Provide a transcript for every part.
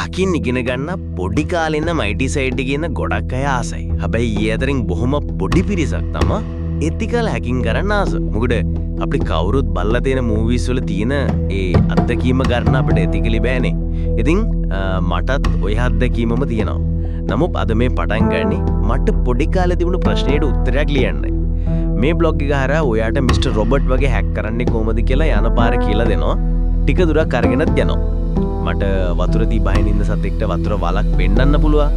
හකින් ඉගෙන ගන්න පොඩි කාලේ ඉඳන් IT සයිඩ් එකේ ඉන්න ගොඩක් අය ආසයි. හැබැයි ඊ අතරින් බොහොම පොඩි පිරිසක් තමයි ethical hacking කරන්න ආස. මොකද අපි කවුරුත් බලලා තියෙන මූවිස් වල තියෙන ඒ අත්දැකීම ගන්න අපිට ethically බෑනේ. ඉතින් මටත් ওই අත්දැකීමම තියෙනවා. නමුත් අද මේ පටන් ගන්නේ මට පොඩි කාලේ තිබුණු ප්‍රශ්නෙට උත්තරයක් ලියන්නයි. මේ බ්ලොග් එක හරහා ඔයාට මිස්ටර් රොබර්ට් වගේ හැක් කරන්නේ කොහොමද කියලා යන පාර කියලා දෙනවා. ටික දුරක් අරගෙනත් යනවා. මට වතුර දී බහින්න ඉන්න සතෙක්ට වතුර වලක් පෙන්නන්න පුළුවන්.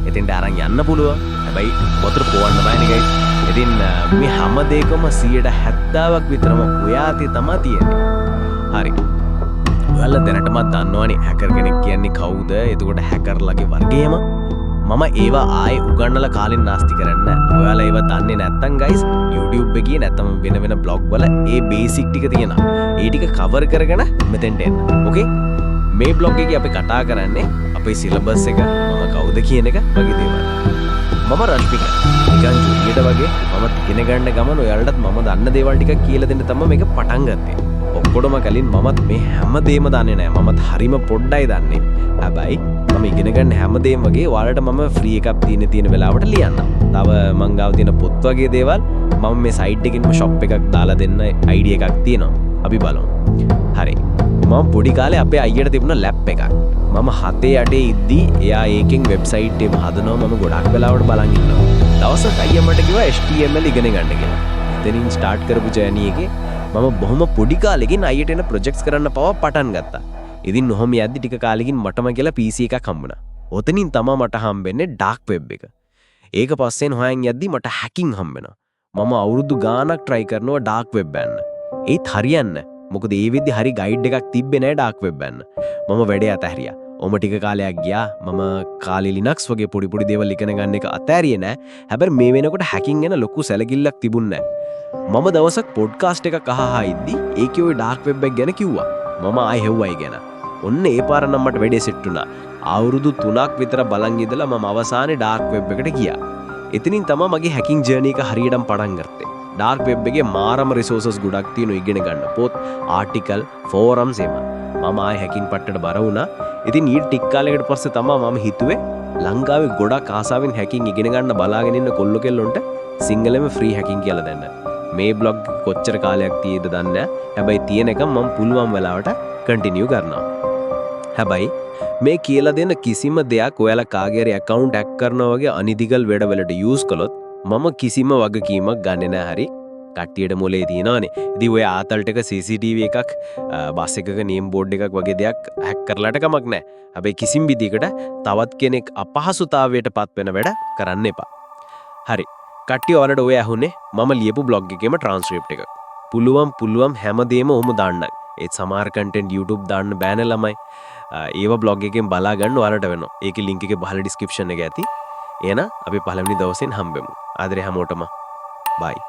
එතෙන්ට අරන් යන්න පුළුවන්. හැබැයි වතුර පොවන්න බෑනේ ගයිස්. ඉතින් මේ හැම දෙයකම 70%ක් විතරම ඔයාතේ තමයි තියෙන්නේ. හරි. ඔයාලා දැනටමත් දන්නවනේ හැකර් කෙනෙක් කියන්නේ කවුද? එතකොට හැකර්ලගේ වර්ගයම මම ඒවා ආයේ උගන්නලා කාලෙන් නාස්ති කරන්න. ඔයාලා ඒවා දන්නේ නැත්තම් ගයිස් YouTube එකේ නැත්තම් වෙන වෙන බ්ලොග් වල ඒ බේසික් ටික තියෙනවා. ඒ ටික කවර් කරගෙන මෙතෙන්ට එන්න. ඕකේ? මේ බ්ලොග් එකේ අපි කතා කරන්නේ අපේ සිලබස් එක, මම කවුද කියන එක වගේ දේවල්. මම රශ්මික. නිකන් ජුලියට වගේ මම ඉගෙන ගන්න ගමන ඔයාලටත් මම දන්න දේවල් ටික කියලා දෙන්න තමයි මේක පටන් ගත්තේ. ඔක්කොටම කලින් මමත් මේ හැම දෙයක්ම දන්නේ නැහැ. මමත් හරිම පොඩ්ඩයි දන්නේ. හැබැයි මම ඉගෙන ගන්න හැම දෙයක්ම වගේ ඔයාලට මම ෆ්‍රී එකක් තියෙන වෙලාවට ලියන්න. තව මං ගාව තියෙන පොත් වගේ දේවල් මම මේ සයිට් එකකින්ම ෂොප් එකක් දාලා දෙන්න අයිඩියා එකක් තියෙනවා. අපි බලමු. හරි. මම පොඩි කාලේ අපේ අයියට තිබුණ ලැප් එකක්. මම 7-8 ඉද්දී එයා ඒකෙන් වෙබ්සයිට් එක හදනවා. මම ගොඩක් වෙලාවට බලන් ඉන්නවා. දවසක් අයියා මට කිව්වා HTML ඉගෙන ගන්න කියලා. එතනින් ස්ටාර්ට් කරපු ජර්නි එකේ මම බොහොම පොඩි කාලෙකින් අයියට එන ප්‍රොජෙක්ට්ස් කරන්න පවා පටන් ගත්තා. ඉතින් ඔහොම යද්දි ටික කාලෙකින් මටම කියලා PC එකක් හම්බුණා. ඔතනින් තමයි මට හම්බෙන්නේ ඩාර්ක් වෙබ් එක. ඒක පස්සෙන් හොයන් යද්දි මට හැකින් හම්බෙනවා. මම අවුරුදු ගාණක් try කරනවා ඩාර්ක් වෙබ් යන්න. ඒත් හරියන්නේ. මොකද ඒ වෙද්දි හරි ගයිඩ් එකක් තිබ්බේ නැහැ ඩාර්ක් වෙබ් යන්න. මම වැඩේ අතහැරියා. ඔම ටික කාලයක් ගියා. මම කාලේ Linux වගේ පොඩි දේවල් ඉගෙන ගන්න එක අතෑරියේ නැහැ. හැබැයි මේ වෙනකොට හැකින් ගැන ලොකු සැලකිල්ලක් තිබුණේ නැහැ. මම දවසක් පොඩ්කාස්ට් එකක් අහහා ඉද්දි ඒකේ ওই ඩාර්ක් වෙබ් එක ගැන කිව්වා. මම ආයෙ හෙව්වයි ගැන. ඔන්න ඒ පාර නම් මට වැඩේ සෙට් වුණා. අවුරුදු 3ක් විතර බලන් ඉඳලා මම අවසානයේ ඩාර්ක් වෙබ් එකට ගියා. එතනින් තමයි මගේ හැකින් ජර්නි එක හරියටම පටන් ගත්තේ. ඩාර්ක් වෙබ් එකේ මාරම රිසෝසස් ගොඩක් තියෙනවා ඉගෙන ගන්න. පොත්, ආටිකල්, ෆෝරම්ස් එම. මම ආයෙ හැකින් පට්ටට බර වුණා. ඉතින් ඊට ටික කාලයකට පස්සේ තමයි මම හිතුවේ ලංකාවේ ගොඩක් ආසාවෙන් හැකින් ඉගෙන ගන්න බලාගෙන ඉන්න කොල්ලෝ කෙල්ලොන්ට සිංහලෙම ෆ්‍රී හැකින් කියලා දෙන්න. මේ බ්ලොග් කොච්චර කාලයක් තියෙද දන්නේ නැහැ. හැබැයි තියෙන එක මම පුළුවන් වෙලාවට කන්ටිනියු කරනවා. හැබැයි මේ කියලා දෙන කිසිම දෙයක් ඔයාලා කාගේ හරි account hack කරනවා වගේ අනිදිගල් වැඩවලට use කළොත් මම කිසිම වගකීමක් ගන්නෙ නැහැ. හරි කට්ටියට මොලේ තියෙනවනේ. ඉතින් ඔය ආතල්ට එක CCTV එකක් බස් එකක නේම් බෝඩ් එකක් වගේ දෙයක් hack කරලාට කමක් නැහැ. හැබැයි කිසිම විදිහකට තවත් කෙනෙක් අපහසුතාවයට පත් වෙන වැඩ කරන්න එපා. හරි කට්ටිය ඔයාලට ඔය ඇහුනේ මම ලියපු බ්ලොග් එකේම ට්‍රාන්ස්ක්‍රිප්ට් එක. පුළුවන් හැමදේම ඔහොම දාන්න. ඒත් සමහර කන්ටෙන්ට් YouTube දාන්න බෑනේ ළමයි. ඒව බ්ලොග් එකෙන් බලා ගන්න ඔයාලට වෙනවා. ඒකේ link එකේ පහළ description එකේ ඇති. එහෙනම් අපි පළවෙනි දවසෙන් හම්බෙමු. ආදරේ හැමෝටම. bye.